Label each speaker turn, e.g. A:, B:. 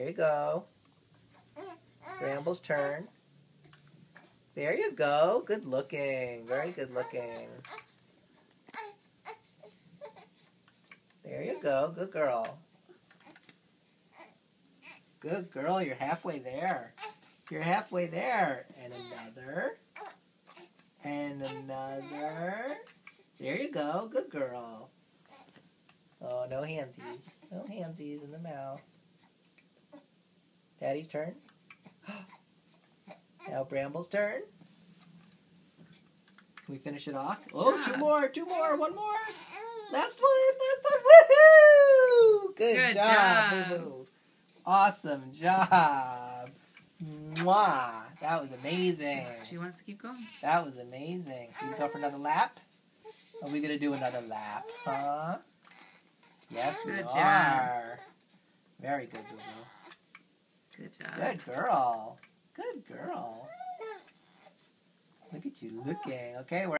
A: There you go. Bramble's turn. There you go. Good looking. Very good looking. There you go. Good girl. Good girl. You're halfway there. You're halfway there. And another. And another. There you go. Good girl. Oh, no handsies. No handsies in the mouth. Daddy's turn. Now Bramble's turn. Can we finish it off? Oh, two more, one more. Last one. Woohoo! Good job. Woohoo. Awesome job. Mwah. That was amazing.
B: She wants to keep going.
A: That was amazing. Can you go for another lap? Are we going to do another lap? Huh? Yes, we are. Very good, Boo-Boo.
B: Good job.
A: Good girl. Good girl. Look at you looking. Okay, we're